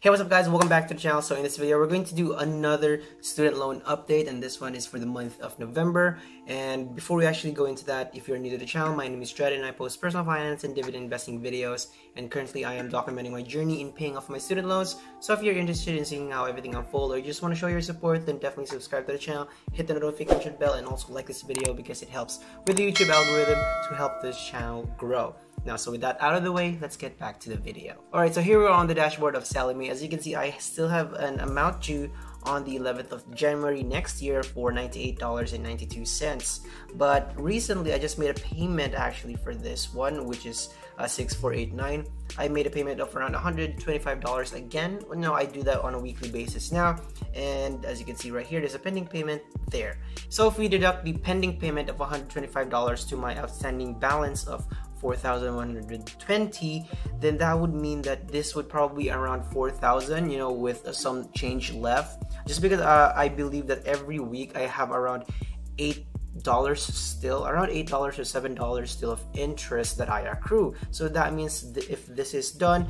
Hey, what's up guys, welcome back to the channel. So in this video we're going to do another student loan update, and this one is for the month of November. And before we actually go into that, if you're new to the channel, my name is Dredd and I post personal finance and dividend investing videos, and currently I am documenting my journey in paying off my student loans. So if you're interested in seeing how everything unfolds or you just want to show your support, then definitely subscribe to the channel, hit the notification bell, and also like this video because it helps with the YouTube algorithm to help this channel grow. Now, so with that out of the way, let's get back to the video. Alright, so here we're on the dashboard of Sallie Mae. As you can see, I still have an amount due on the 11th of January next year for $98.92. But recently, I just made a payment actually for this one, which is $6,489. I made a payment of around $125 again. No, I do that on a weekly basis now. And as you can see right here, there's a pending payment there. So if we deduct the pending payment of $125 to my outstanding balance of $4,120, then that would mean that this would probably be around $4,000, you know, with some change left. Just because I believe that every week I have around $8 still, around $8 or $7 still of interest that I accrue. So that means if this is done,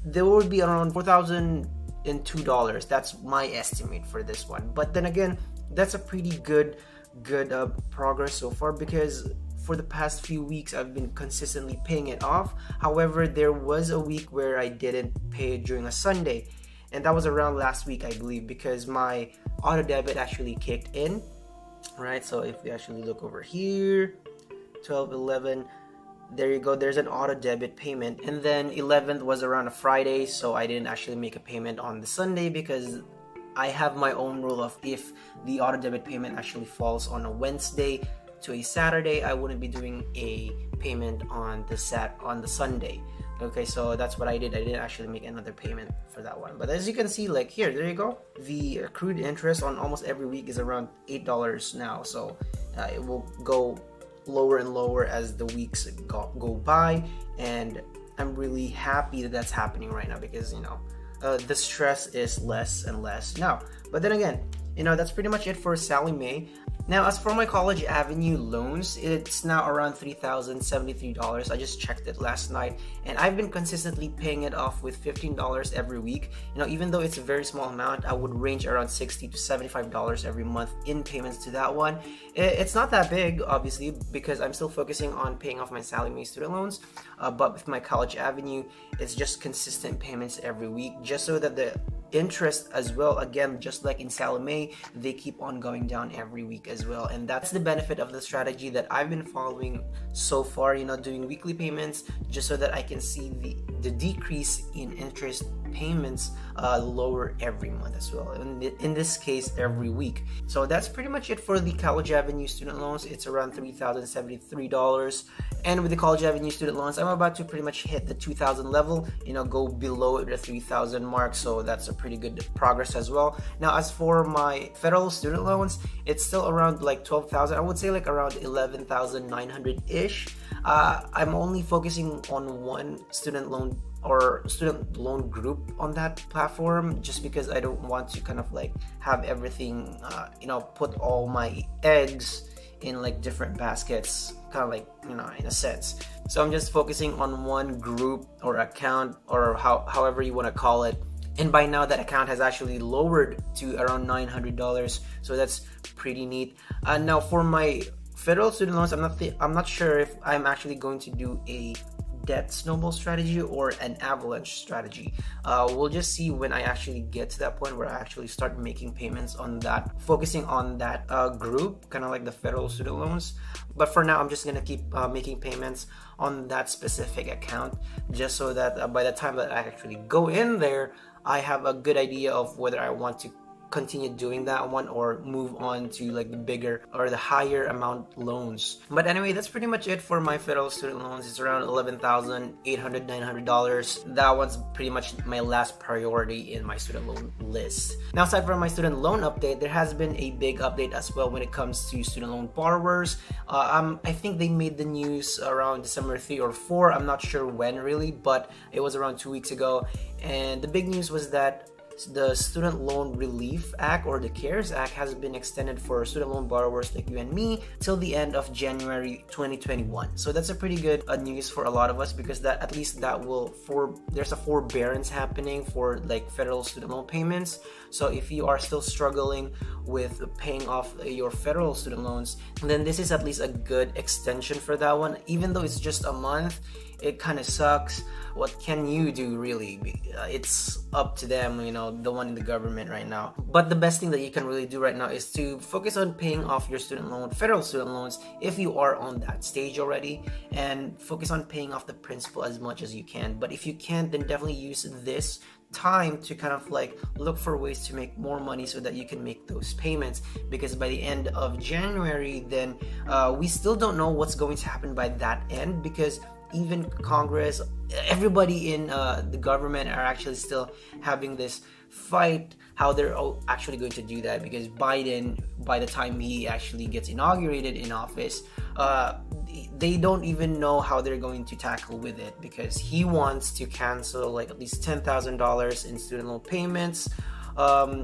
there would be around $4,002. That's my estimate for this one. But then again, that's a pretty good progress so far, because for the past few weeks I've been consistently paying it off. However, there was a week where I didn't pay it during a Sunday, and that was around last week, I believe, because my auto debit actually kicked in. Right, so if we actually look over here, 12/11, there you go, there's an auto debit payment. And then 11th was around a Friday, so I didn't actually make a payment on the Sunday because I have my own rule of if the auto debit payment actually falls on a Wednesday to a Saturday, I wouldn't be doing a payment on the Sunday. Okay, so that's what I did. I didn't actually make another payment for that one. But as you can see, like here, there you go, the accrued interest on almost every week is around $8 now. So it will go lower and lower as the weeks go by, and I'm really happy that that's happening right now, because you know, the stress is less and less now. But then again, you know, that's pretty much it for Sallie Mae. Now, as for my College Avenue loans, it's now around $3,073. I just checked it last night, and I've been consistently paying it off with $15 every week. You know, even though it's a very small amount, I would range around $60 to $75 every month in payments to that one. It's not that big, obviously, because I'm still focusing on paying off my Sallie Mae student loans. But with my College Avenue, it's just consistent payments every week, just so that the interest as well, again, just like in Sallie Mae, they keep on going down every week as well. And that's the benefit of the strategy that I've been following so far, you know, doing weekly payments just so that I can see the decrease in interest payments lower every month as well, and in this case every week. So that's pretty much it for the College Avenue student loans. It's around $3,073, and with the College Avenue student loans, I'm about to pretty much hit the 2,000 level, you know, go below the 3,000 mark. So that's a pretty good progress as well. Now, as for my federal student loans, it's still around like 12,000. I would say like around 11,900 ish. I'm only focusing on one student loan group on that platform, just because I don't want to kind of like have everything, you know, put all my eggs in like different baskets, kind of like, you know, in a sense. So I'm just focusing on one group or account, or however you want to call it. And by now that account has actually lowered to around $900, so that's pretty neat. Now for my federal student loans, I'm not sure if I'm actually going to do a debt snowball strategy or an avalanche strategy. We'll just see when I actually get to that point where I actually start making payments on that, focusing on that group, kind of like the federal student loans. But for now, I'm just gonna keep making payments on that specific account, just so that by the time that I actually go in there, I have a good idea of whether I want to continue doing that one or move on to like the bigger or the higher amount loans. But anyway, that's pretty much it for my federal student loans. It's around $11,900. That one's pretty much my last priority in my student loan list. Now, aside from my student loan update, there has been a big update as well when it comes to student loan borrowers. I think they made the news around December 3 or 4. I'm not sure when really, but it was around 2 weeks ago. And the big news was that the Student Loan Relief Act, or the CARES Act, has been extended for student loan borrowers like you and me till the end of January 2021. So that's a pretty good news for a lot of us, because that at least that will there's a forbearance happening for like federal student loan payments. So if you are still struggling with paying off your federal student loans, then this is at least a good extension for that one. Even though it's just a month, it kind of sucks. What can you do, really? It's up to them, you know, the one in the government right now. But the best thing that you can really do right now is to focus on paying off your federal student loans if you are on that stage already, and focus on paying off the principal as much as you can. But if you can't, then definitely use this time to kind of like look for ways to make more money so that you can make those payments, because by the end of January, then we still don't know what's going to happen by that end, because even Congress, everybody in the government are actually still having this fight how they're actually going to do that, because Biden, by the time he actually gets inaugurated in office, they don't even know how they're going to tackle with it, because he wants to cancel like at least $10,000 in student loan payments.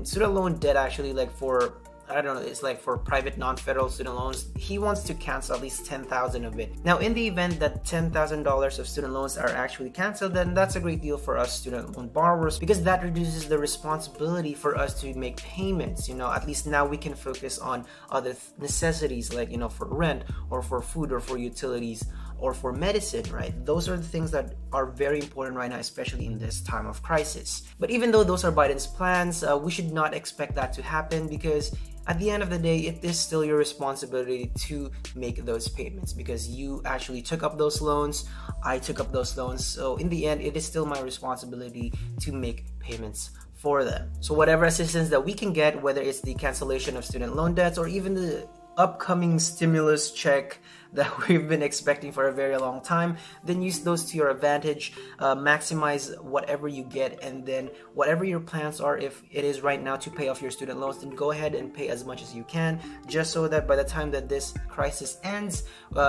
Student loan debt, actually, like for, I don't know, it's like for private non-federal student loans, he wants to cancel at least 10,000 of it. Now, in the event that $10,000 of student loans are actually canceled, then that's a great deal for us student loan borrowers, because that reduces the responsibility for us to make payments. You know, at least now we can focus on other necessities, like, you know, for rent or for food or for utilities or for medicine, right? Those are the things that are very important right now, especially in this time of crisis. But even though those are Biden's plans, we should not expect that to happen, because at the end of the day, it is still your responsibility to make those payments, because you actually took up those loans, I took up those loans. So in the end, it is still my responsibility to make payments for them. So whatever assistance that we can get, whether it's the cancellation of student loan debts or even the upcoming stimulus check that we've been expecting for a very long time, then use those to your advantage. Maximize whatever you get, and then whatever your plans are, if it is right now to pay off your student loans, then go ahead and pay as much as you can, just so that by the time that this crisis ends,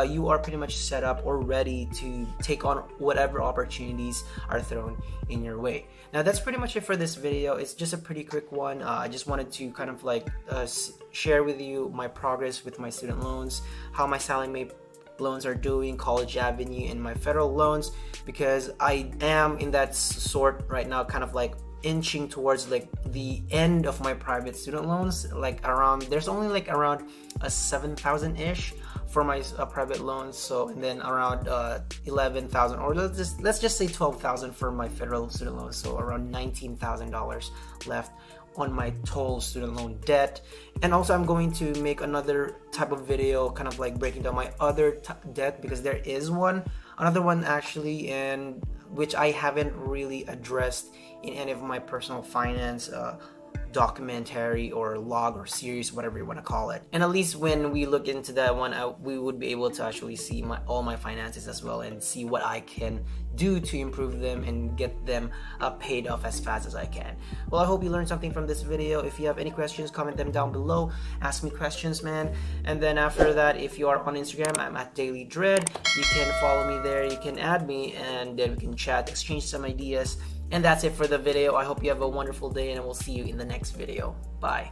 you are pretty much set up or ready to take on whatever opportunities are thrown in your way. Now, that's pretty much it for this video. It's just a pretty quick one. I just wanted to kind of like share with you my progress with my student loans, how my Sallie Mae loans are doing, College Avenue, and my federal loans, because I am in that sort right now, kind of like inching towards like the end of my private student loans. Like around, there's only like around a 7,000 ish for my private loans, so, and then around 11,000, or let's just say 12,000 for my federal student loans, so around $19,000 left on my total student loan debt. And also, I'm going to make another type of video kind of like breaking down my other debt, because there is another one actually, and which I haven't really addressed in any of my personal finance documentary or log or series, whatever you want to call it. And at least when we look into that one, we would be able to actually see all my finances as well, and see what I can do to improve them and get them paid off as fast as I can. Well, I hope you learned something from this video. If you have any questions, comment them down below. Ask me questions, man. And then after that, if you are on Instagram, I'm at Daily Dredd. You can follow me there, you can add me, and then we can chat, exchange some ideas. And that's it for the video. I hope you have a wonderful day, and I will see you in the next video. Bye.